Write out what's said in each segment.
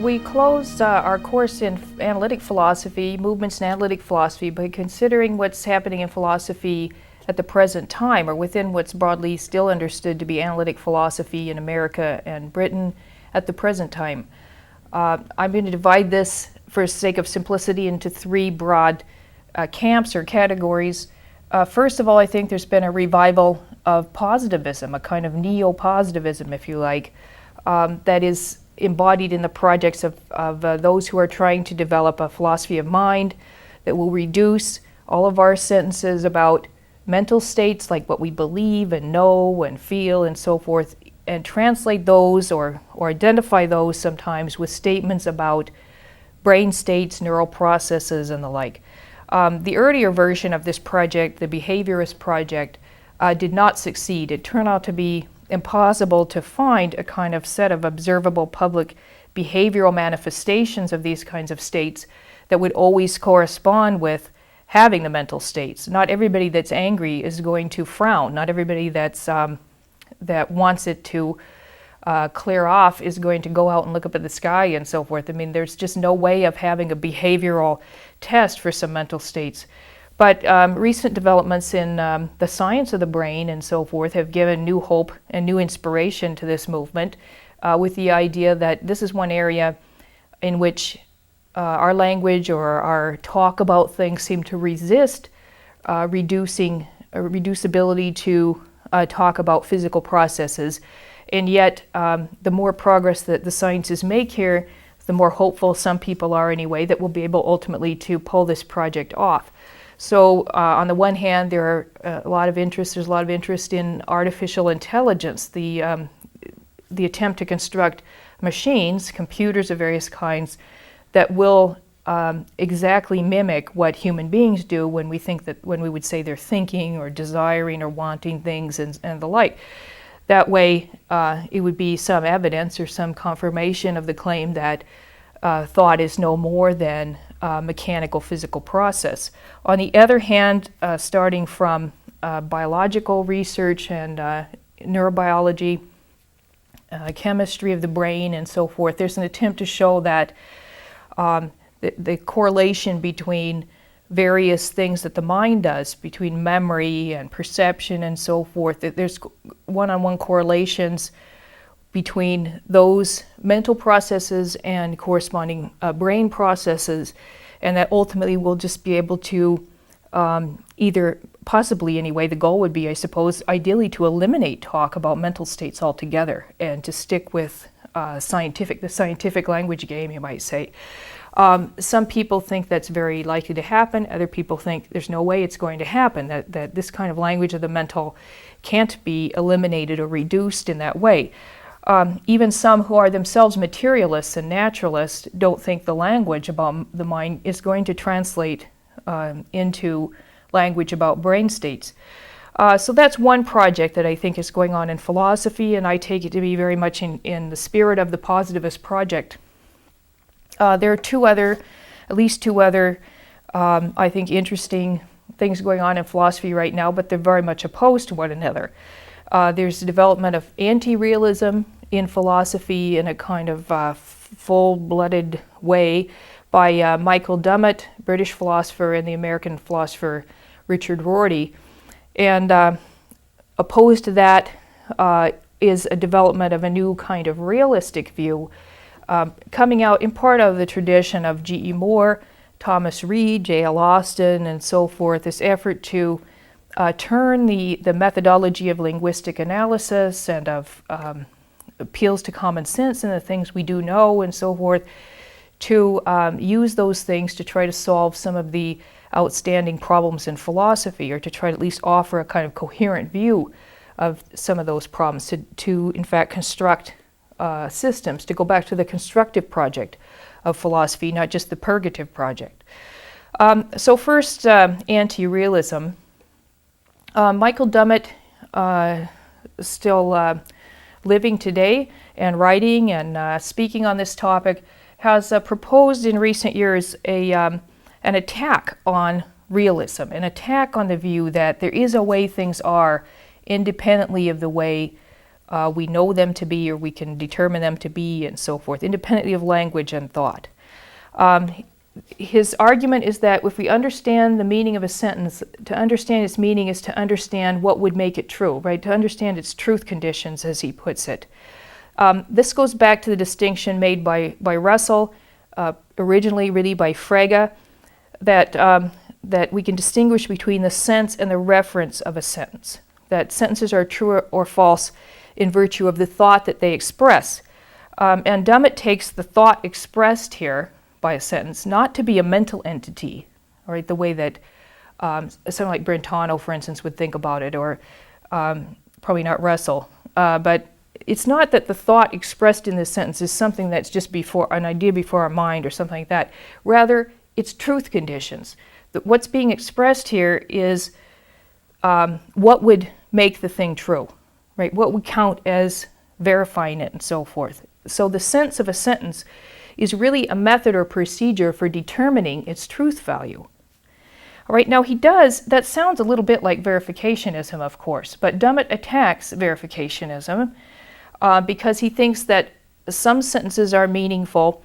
We closed our course in analytic philosophy, movements in analytic philosophy, by considering what's happening in philosophy at the present time, or within what's broadly still understood to be analytic philosophy in America and Britain at the present time. I'm going to divide this, for the sake of simplicity, into three broad camps or categories. First of all, I think there's been a revival of positivism, a kind of Neopositivism, if you like, that is embodied in the projects of those who are trying to develop a philosophy of mind that will reduce all of our sentences about mental states, like what we believe and know and feel and so forth, and translate those or identify those sometimes with statements about brain states, neural processes, and the like. The earlier version of this project, the behaviorist project, did not succeed. It turned out to be impossible to find a kind of set of observable public behavioral manifestations of these kinds of states that would always correspond with having the mental states. Not everybody that's angry is going to frown. Not everybody that's that wants it to clear off is going to go out and look up at the sky and so forth. I mean, there's just no way of having a behavioral test for some mental states. But recent developments in the science of the brain and so forth have given new hope and new inspiration to this movement, with the idea that this is one area in which our language or our talk about things seem to resist reducibility to talk about physical processes. And yet, the more progress that the sciences make here, the more hopeful some people are anyway that we'll be able ultimately to pull this project off. So on the one hand, there's a lot of interest in artificial intelligence, the attempt to construct machines, computers of various kinds, that will exactly mimic what human beings do when we would say they're thinking or desiring or wanting things and the like. That way, it would be some evidence or some confirmation of the claim that thought is no more than mechanical physical process. On the other hand, starting from biological research and neurobiology, chemistry of the brain and so forth, there's an attempt to show that the correlation between various things that the mind does, between memory and perception and so forth, that there's one-on-one correlations between those mental processes and corresponding brain processes, and that ultimately we'll just be able to either, possibly anyway, the goal would be, I suppose, ideally to eliminate talk about mental states altogether and to stick with the scientific language game, you might say. Some people think that's very likely to happen. Other people think there's no way it's going to happen, that this kind of language of the mental can't be eliminated or reduced in that way. Even some who are themselves materialists and naturalists don't think the language about the mind is going to translate into language about brain states. So that's one project that I think is going on in philosophy, and I take it to be very much in the spirit of the positivist project. There are at least two other, I think, interesting things going on in philosophy right now, but they're very much opposed to one another. There's the development of anti-realism in philosophy in a kind of full-blooded way by Michael Dummit, British philosopher, and the American philosopher Richard Rorty. And opposed to that is a development of a new kind of realistic view, coming out in part of the tradition of G.E. Moore, Thomas Reid, J.L. Austin, and so forth, this effort to turn the methodology of linguistic analysis and of appeals to common sense and the things we do know and so forth, to use those things to try to solve some of the outstanding problems in philosophy, or to try to at least offer a kind of coherent view of some of those problems, to in fact construct systems, to go back to the constructive project of philosophy, not just the purgative project. So first, anti-realism. Michael Dummit, still living today and writing and speaking on this topic, has proposed in recent years an attack on realism, an attack on the view that there is a way things are independently of the way we know them to be, or we can determine them to be, and so forth, independently of language and thought. His argument is that if we understand the meaning of a sentence, to understand its meaning is to understand what would make it true, right? To understand its truth conditions, as he puts it. This goes back to the distinction made by Russell, originally really by Frege, that we can distinguish between the sense and the reference of a sentence, that sentences are true or false in virtue of the thought that they express. And DUMMIT takes the thought expressed here by a sentence not to be a mental entity, right, the way that someone like Brentano, for instance, would think about it, or probably not Russell. But it's not that the thought expressed in this sentence is something that's just before an idea before our mind or something like that. Rather, it's truth conditions. What's being expressed here is what would make the thing true, right? What would count as verifying it and so forth. So the sense of a sentence is really a method or procedure for determining its truth value. All right, now that sounds a little bit like verificationism, of course, but DUMMIT attacks verificationism because he thinks that some sentences are meaningful,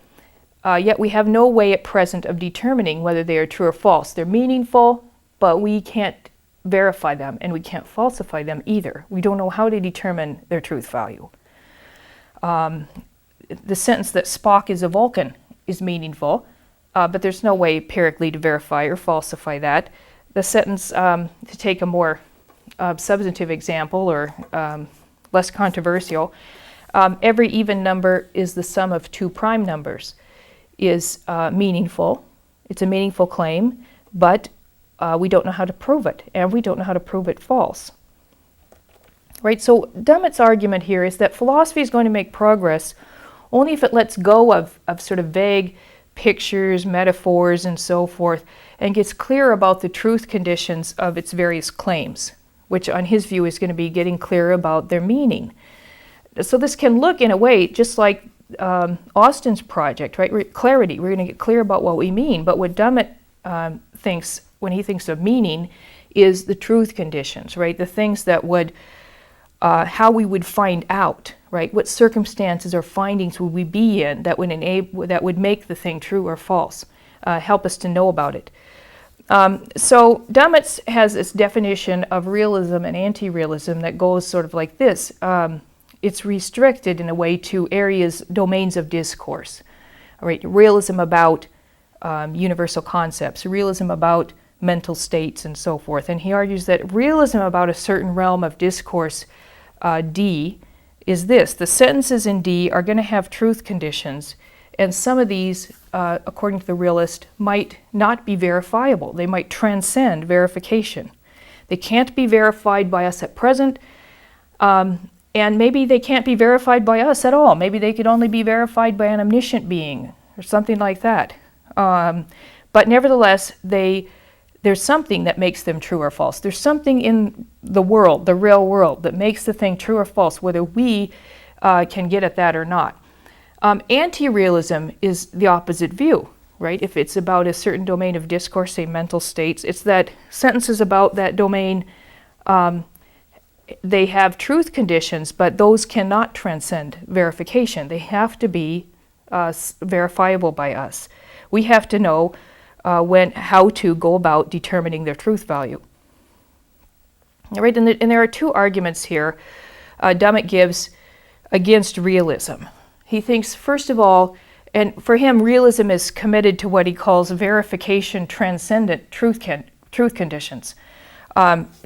yet we have no way at present of determining whether they are true or false. They're meaningful, but we can't verify them, and we can't falsify them either. We don't know how to determine their truth value. The sentence that Spock is a Vulcan is meaningful, but there's no way empirically to verify or falsify that. The sentence, to take a more substantive example or less controversial, every even number is the sum of two prime numbers, is meaningful. It's a meaningful claim, but we don't know how to prove it, and we don't know how to prove it false. Right, so DUMMIT's argument here is that philosophy is going to make progress only if it lets go of sort of vague pictures, metaphors, and so forth, and gets clear about the truth conditions of its various claims, which on his view is going to be getting clear about their meaning. So this can look, in a way, just like Austin's project, right? Clarity. We're going to get clear about what we mean, but what DUMMIT thinks, when he thinks of meaning, is the truth conditions, right? The things that would, how we would find out, right? What circumstances or findings would we be in that would make the thing true or false, help us to know about it. So DUMMIT has this definition of realism and anti-realism that goes sort of like this. It's restricted in a way to domains of discourse. All right, realism about universal concepts, realism about mental states, and so forth. And he argues that realism about a certain realm of discourse, D, is this. The sentences in D are going to have truth conditions, and some of these, according to the realist, might not be verifiable. They might transcend verification. They can't be verified by us at present, and maybe they can't be verified by us at all. Maybe they could only be verified by an omniscient being or something like that. But nevertheless, there's something that makes them true or false. There's something in the world, the real world, that makes the thing true or false, whether we can get at that or not. Anti-realism is the opposite view, right? If it's about a certain domain of discourse, say mental states, it's that sentences about that domain, they have truth conditions, but those cannot transcend verification. They have to be verifiable by us. We have to know how to go about determining their truth value. All right, and there are two arguments here DUMMIT gives against realism. He thinks, first of all, and for him, realism is committed to what he calls verification transcendent truth conditions.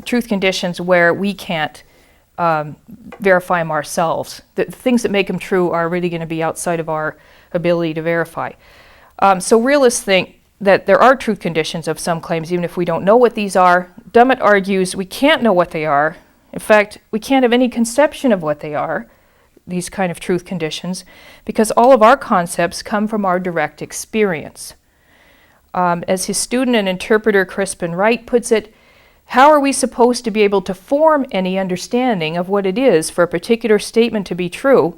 Truth conditions where we can't verify them ourselves. The things that make them true are really going to be outside of our ability to verify. So realists think that there are truth conditions of some claims, even if we don't know what these are. DUMMIT argues we can't know what they are. In fact, we can't have any conception of what they are, these kind of truth conditions, because all of our concepts come from our direct experience. As his student and interpreter Crispin Wright puts it, how are we supposed to be able to form any understanding of what it is for a particular statement to be true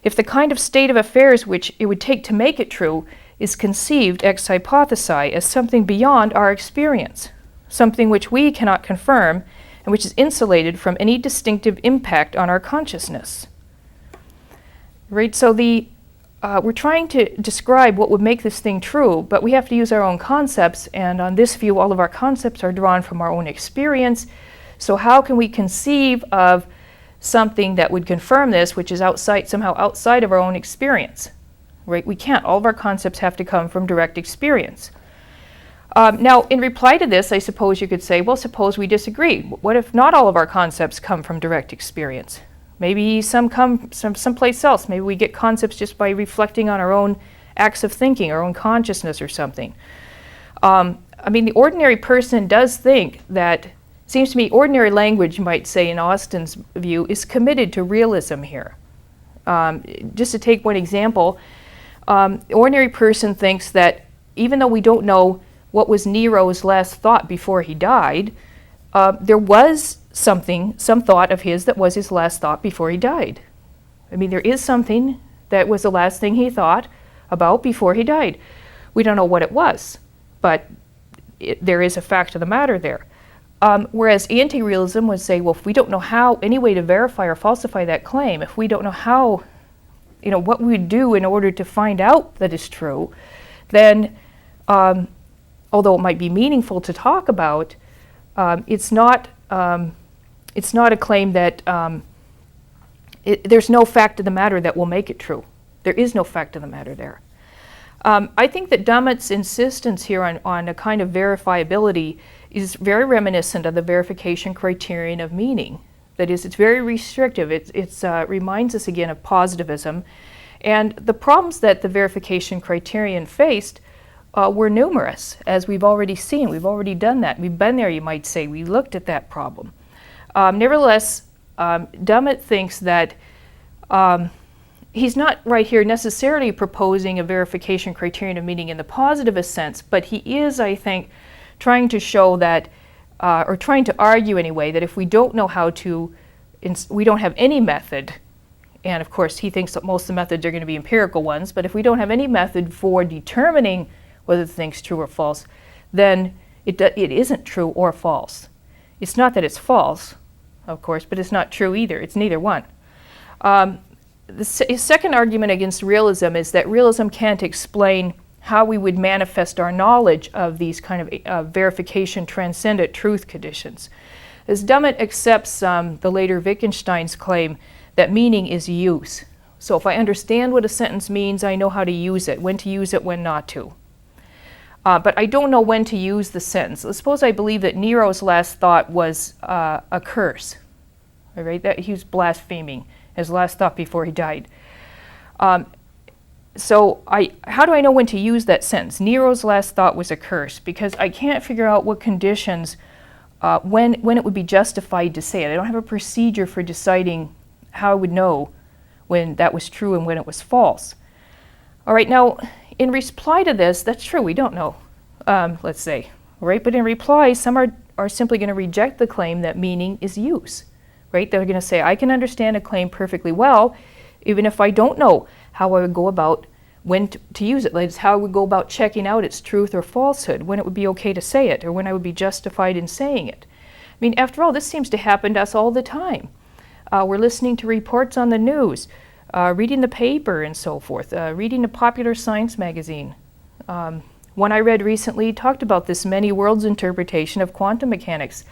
if the kind of state of affairs which it would take to make it true is conceived ex hypothesi as something beyond our experience, something which we cannot confirm and which is insulated from any distinctive impact on our consciousness. Right? So we're trying to describe what would make this thing true, but we have to use our own concepts, and on this view, all of our concepts are drawn from our own experience. So how can we conceive of something that would confirm this, which is somehow outside of our own experience? Right? We can't. All of our concepts have to come from direct experience. Now, in reply to this, I suppose you could say, well, suppose we disagree. What if not all of our concepts come from direct experience? Maybe some come someplace else. Maybe we get concepts just by reflecting on our own acts of thinking, our own consciousness or something. I mean, the ordinary person does think that, seems to me, ordinary language, you might say, in Austin's view, is committed to realism here. Just to take one example, the ordinary person thinks that even though we don't know what was Nero's last thought before he died, there was some thought of his that was his last thought before he died. I mean, there is something that was the last thing he thought about before he died. We don't know what it was, but there is a fact of the matter there. Whereas anti-realism would say, well, if we don't know any way to verify or falsify that claim, if we don't know how, what we would do in order to find out that it's true, then although it might be meaningful to talk about, it's not a claim that there's no fact of the matter that will make it true. There is no fact of the matter there. I think that Dummit's insistence here on a kind of verifiability is very reminiscent of the verification criterion of meaning. That is, it's very restrictive. It reminds us again of positivism. And the problems that the verification criterion faced were numerous, as we've already seen. We've already done that. We've been there, you might say. We looked at that problem. Nevertheless, Dummit thinks that he's not right here necessarily proposing a verification criterion of meaning in the positivist sense, but he is, I think, trying to show that, or trying to argue anyway, that if we don't know how to, we don't have any method, and of course he thinks that most of the methods are going to be empirical ones, but if we don't have any method for determining whether the thing's true or false, then it isn't true or false. It's not that it's false, of course, but it's not true either. It's neither one. His second argument against realism is that realism can't explain how we would manifest our knowledge of these kind of verification transcendent truth conditions. As Dummit accepts the later Wittgenstein's claim that meaning is use. So if I understand what a sentence means, I know how to use it, when to use it, when not to. But I don't know when to use the sentence. Let's suppose I believe that Nero's last thought was a curse. All right, that he was blaspheming, his last thought before he died. So how do I know when to use that sentence? Nero's last thought was a curse, because I can't figure out what conditions, when it would be justified to say it. I don't have a procedure for deciding how I would know when that was true and when it was false. All right, now, in reply to this, that's true, we don't know, let's say, right? But in reply, some are simply going to reject the claim that meaning is use, right? They're going to say, I can understand a claim perfectly well, even if I don't know how I would go about when to use it. Like, it's how I would go about checking out its truth or falsehood, when it would be okay to say it, or when I would be justified in saying it. I mean, after all, this seems to happen to us all the time. We're listening to reports on the news, reading the paper and so forth, reading a popular science magazine. One I read recently talked about this many worlds interpretation of quantum mechanics.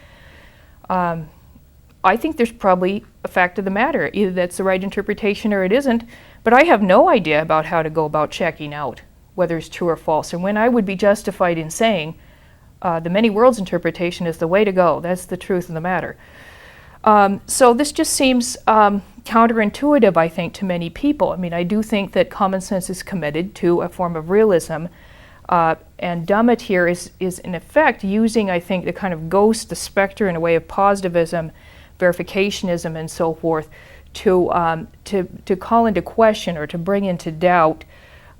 I think there's probably a fact of the matter. Either that's the right interpretation or it isn't, but I have no idea about how to go about checking out whether it's true or false, and when I would be justified in saying the many worlds interpretation is the way to go. That's the truth of the matter. So this just seems counterintuitive, I think, to many people. I mean, I do think that common sense is committed to a form of realism, and Dummit here is in effect using, I think, the kind of ghost, the specter in a way of positivism, verificationism, and so forth, to call into question or to bring into doubt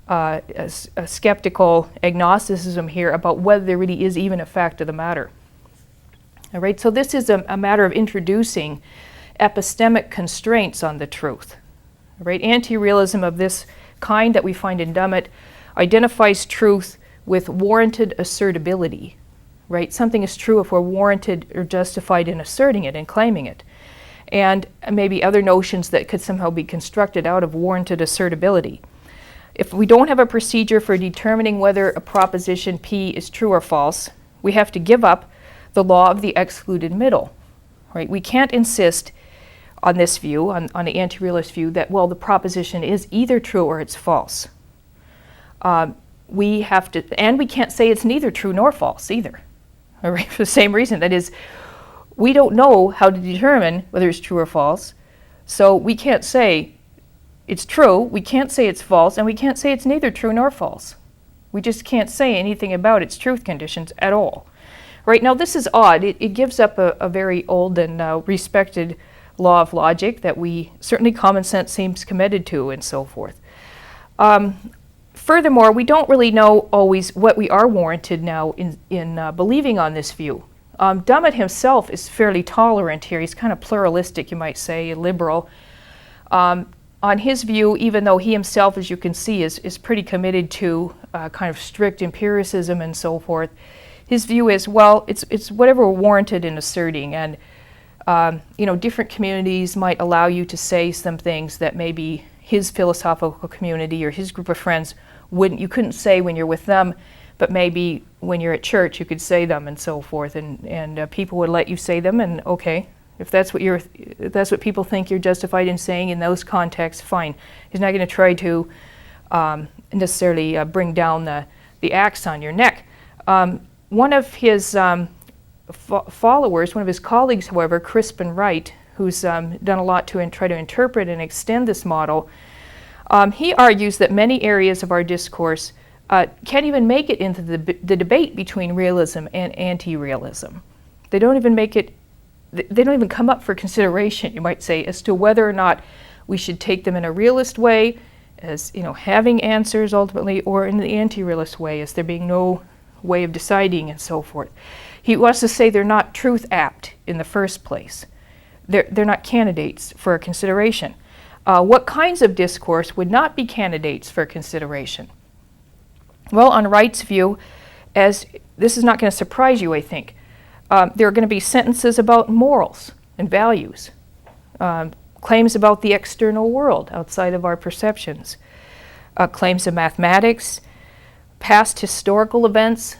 a skeptical agnosticism here about whether there really is even a fact of the matter. All right, so this is a matter of introducing epistemic constraints on the truth. All right, anti-realism of this kind that we find in Dummit identifies truth with warranted assertability. right? Something is true if we're warranted or justified in asserting it and claiming it. And maybe other notions that could somehow be constructed out of warranted assertability. If we don't have a procedure for determining whether a proposition P is true or false, we have to give up the law of the excluded middle, right? We can't insist on this view, on the anti-realist view, that, well, the proposition is either true or it's false. We have to, and we can't say it's neither true nor false either, all right, for the same reason. That is, we don't know how to determine whether it's true or false, so we can't say it's true, we can't say it's false, and we can't say it's neither true nor false. We just can't say anything about its truth conditions at all. Right now, this is odd. It gives up a very old and respected law of logic that we, certainly common sense seems committed to and so forth. Furthermore, we don't really know always what we are warranted now in believing on this view. DUMMIT himself is fairly tolerant here. He's kind of pluralistic, you might say, liberal. On his view, even though he himself, as you can see, is pretty committed to kind of strict empiricism and so forth, his view is, well, it's whatever we're warranted in asserting, and different communities might allow you to say some things that maybe his philosophical community or his group of friends you couldn't say when you're with them, but maybe when you're at church you could say them and so forth, and people would let you say them, and okay, if that's what people think you're justified in saying in those contexts, fine. He's not going to try to necessarily bring down the axe on your neck. One of his followers, one of his colleagues, however, Crispin Wright, who's done a lot to try to interpret and extend this model, he argues that many areas of our discourse can't even make it into the debate between realism and anti-realism. They don't even come up for consideration, you might say, as to whether or not we should take them in a realist way, as having answers ultimately, or in the anti-realist way, as there being no way of deciding and so forth. He wants to say they're not truth apt in the first place. They're not candidates for consideration. What kinds of discourse would not be candidates for consideration? Well, on Wright's view, as this is not going to surprise you, I think, there are going to be sentences about morals and values, claims about the external world outside of our perceptions, claims of mathematics, past historical events,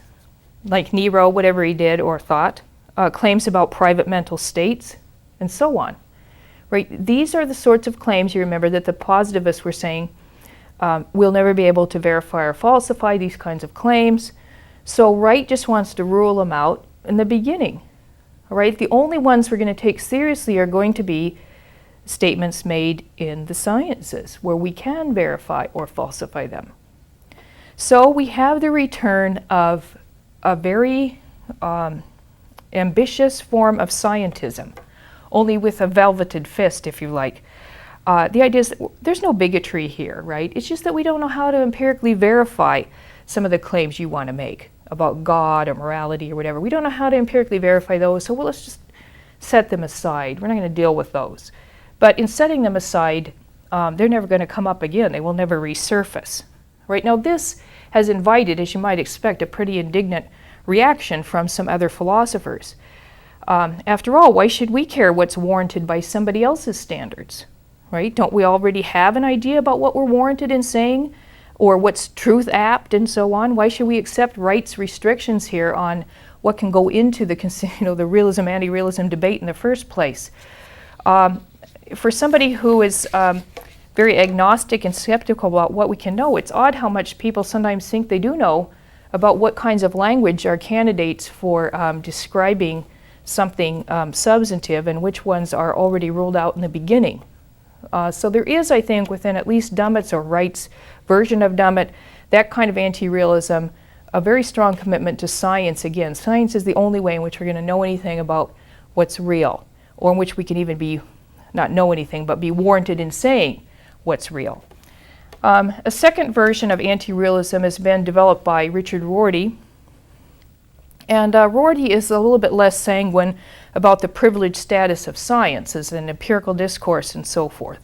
like Nero, whatever he did or thought, claims about private mental states, and so on. Right? These are the sorts of claims, you remember, that the positivists were saying we'll never be able to verify or falsify these kinds of claims. So Wright just wants to rule them out in the beginning. All right? The only ones we're going to take seriously are going to be statements made in the sciences, where we can verify or falsify them. So we have the return of a very ambitious form of scientism, only with a velveted fist, if you like. The idea is that there's no bigotry here, right? It's just that we don't know how to empirically verify some of the claims you want to make about God or morality or whatever. We don't know how to empirically verify those, so let's just set them aside. We're not going to deal with those. But in setting them aside, they're never going to come up again. They will never resurface. Right now, this has invited, as you might expect, a pretty indignant reaction from some other philosophers. After all, why should we care what's warranted by somebody else's standards? Right? Don't we already have an idea about what we're warranted in saying, or what's truth apt, and so on? Why should we accept Wright's restrictions here on what can go into the realism anti-realism debate in the first place? For somebody who is very agnostic and skeptical about what we can know, it's odd how much people sometimes think they do know about what kinds of language are candidates for describing something substantive and which ones are already ruled out in the beginning. So there is, I think, within at least DUMMIT's or Wright's version of DUMMIT, that kind of anti-realism, a very strong commitment to science. Again, science is the only way in which we're going to know anything about what's real, or in which we can even be, not know anything, but be warranted in saying what's real. A second version of anti-realism has been developed by Richard Rorty. And Rorty is a little bit less sanguine about the privileged status of science as an empirical discourse and so forth.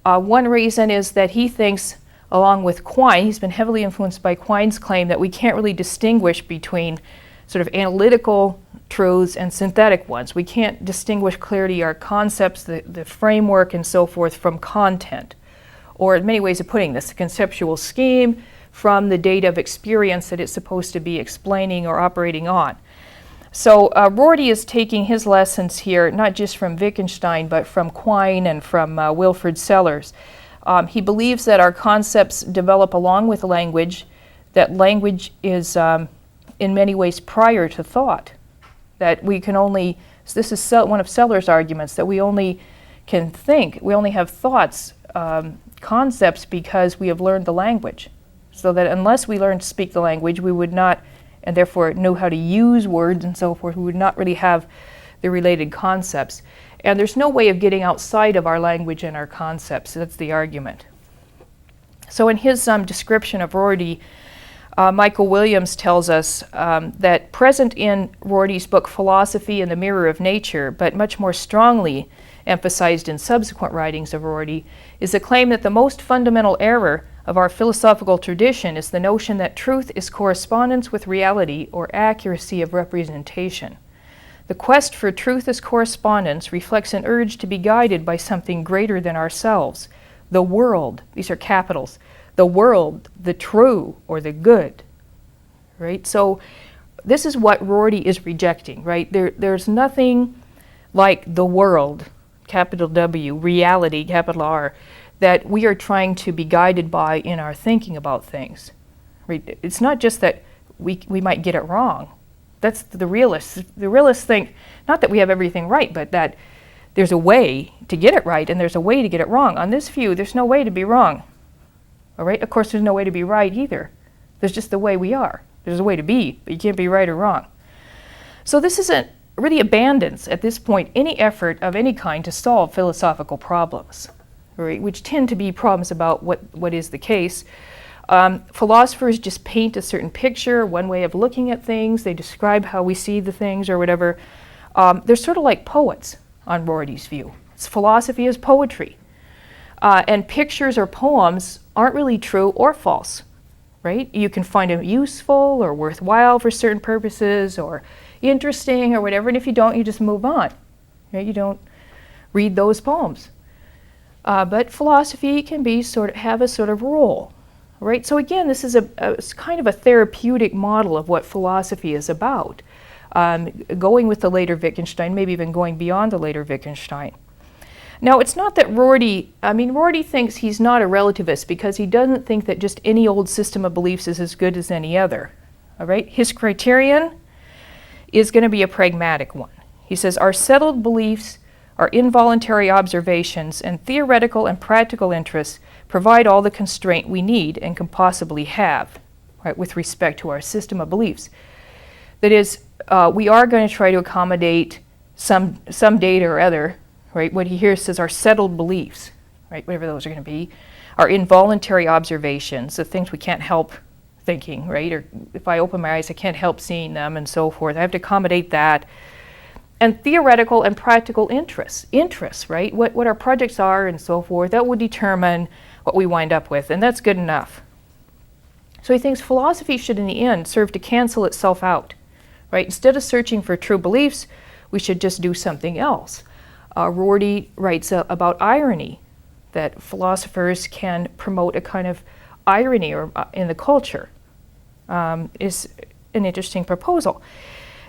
One reason is that he thinks, along with Quine, he's been heavily influenced by Quine's claim that we can't really distinguish between sort of analytical truths and synthetic ones. We can't distinguish clearly our concepts, the framework and so forth from content. Or many ways of putting this, the conceptual scheme from the data of experience that it's supposed to be explaining or operating on. So Rorty is taking his lessons here, not just from Wittgenstein, but from Quine and from Wilfrid Sellars. He believes that our concepts develop along with language, that language is in many ways prior to thought, that we can only, this is one of Sellars' arguments, that we only can think, we only have thoughts, concepts because we have learned the language. So that unless we learn to speak the language, we would not, and therefore know how to use words and so forth, we would not really have the related concepts. And there's no way of getting outside of our language and our concepts. That's the argument. So in his description of Rorty, Michael Williams tells us that present in Rorty's book Philosophy and the Mirror of Nature, but much more strongly emphasized in subsequent writings of Rorty, is the claim that the most fundamental error of our philosophical tradition is the notion that truth is correspondence with reality or accuracy of representation. The quest for truth as correspondence reflects an urge to be guided by something greater than ourselves, the world, these are capitals, the world, the true, or the good, right? So this is what Rorty is rejecting, right? There's nothing like the world, capital W, reality, capital R, that we are trying to be guided by in our thinking about things. Right? It's not just that we might get it wrong. That's the realists. The realists think, not that we have everything right, but that there's a way to get it right and there's a way to get it wrong. On this view, there's no way to be wrong. All right? Of course, there's no way to be right either. There's just the way we are. There's a way to be, but you can't be right or wrong. So this isn't really abandons, at this point, any effort of any kind to solve philosophical problems, right, which tend to be problems about what is the case. Philosophers just paint a certain picture, one way of looking at things. They describe how we see the things or whatever. They're sort of like poets on Rorty's view. Philosophy is poetry. And pictures or poems aren't really true or false, right? You can find them useful or worthwhile for certain purposes or interesting or whatever, and if you don't, you just move on. Right? You don't read those poems. But philosophy can be have a sort of role, right? So again, this is a kind of a therapeutic model of what philosophy is about, going with the later Wittgenstein, maybe even going beyond the later Wittgenstein. Now, it's not that Rorty thinks he's not a relativist because he doesn't think that just any old system of beliefs is as good as any other, all right? His criterion is going to be a pragmatic one. He says, our settled beliefs, our involuntary observations, and theoretical and practical interests provide all the constraint we need and can possibly have, right, with respect to our system of beliefs. That is, we are going to try to accommodate some data or other, right? What he here says are settled beliefs, right, whatever those are going to be, our involuntary observations, the things we can't help thinking, right? Or if I open my eyes, I can't help seeing them and so forth. I have to accommodate that. And theoretical and practical interests, right? What our projects are and so forth, that would determine what we wind up with, and that's good enough. So he thinks philosophy should in the end serve to cancel itself out, right? Instead of searching for true beliefs, we should just do something else. Rorty writes about irony, that philosophers can promote a kind of irony or in the culture. Is an interesting proposal.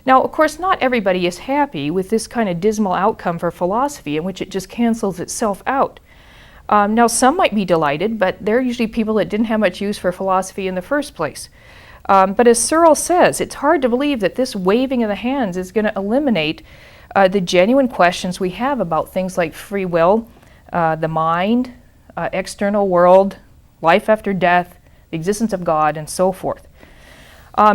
Now, of course, not everybody is happy with this kind of dismal outcome for philosophy in which it just cancels itself out. Now, some might be delighted, but they're usually people that didn't have much use for philosophy in the first place. But as Searle says, it's hard to believe that this waving of the hands is going to eliminate the genuine questions we have about things like free will, the mind, external world, life after death, the existence of God, and so forth.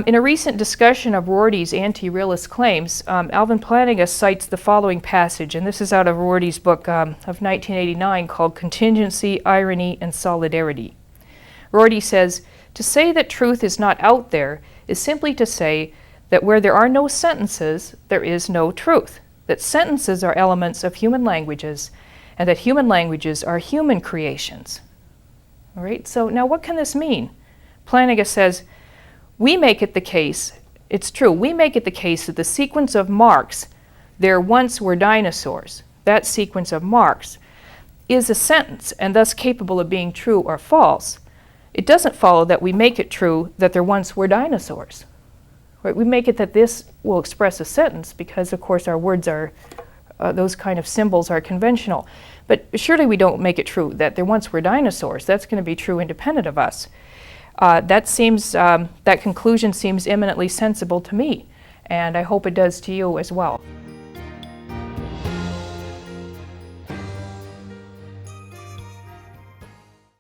In a recent discussion of Rorty's anti-realist claims, Alvin Plantinga cites the following passage, and this is out of Rorty's book of 1989 called Contingency, Irony, and Solidarity. Rorty says, to say that truth is not out there is simply to say that where there are no sentences, there is no truth, that sentences are elements of human languages, and that human languages are human creations. All right, so now what can this mean? Plantinga says, we make it the case, It's true. We make it the case that the sequence of marks, there once were dinosaurs, that sequence of marks, is a sentence and thus capable of being true or false. It doesn't follow that we make it true that there once were dinosaurs. Right? We make it that this will express a sentence because, of course, our words are, those kind of symbols are conventional. But surely we don't make it true that there once were dinosaurs. That's going to be true independent of us. That conclusion seems eminently sensible to me, and I hope it does to you as well.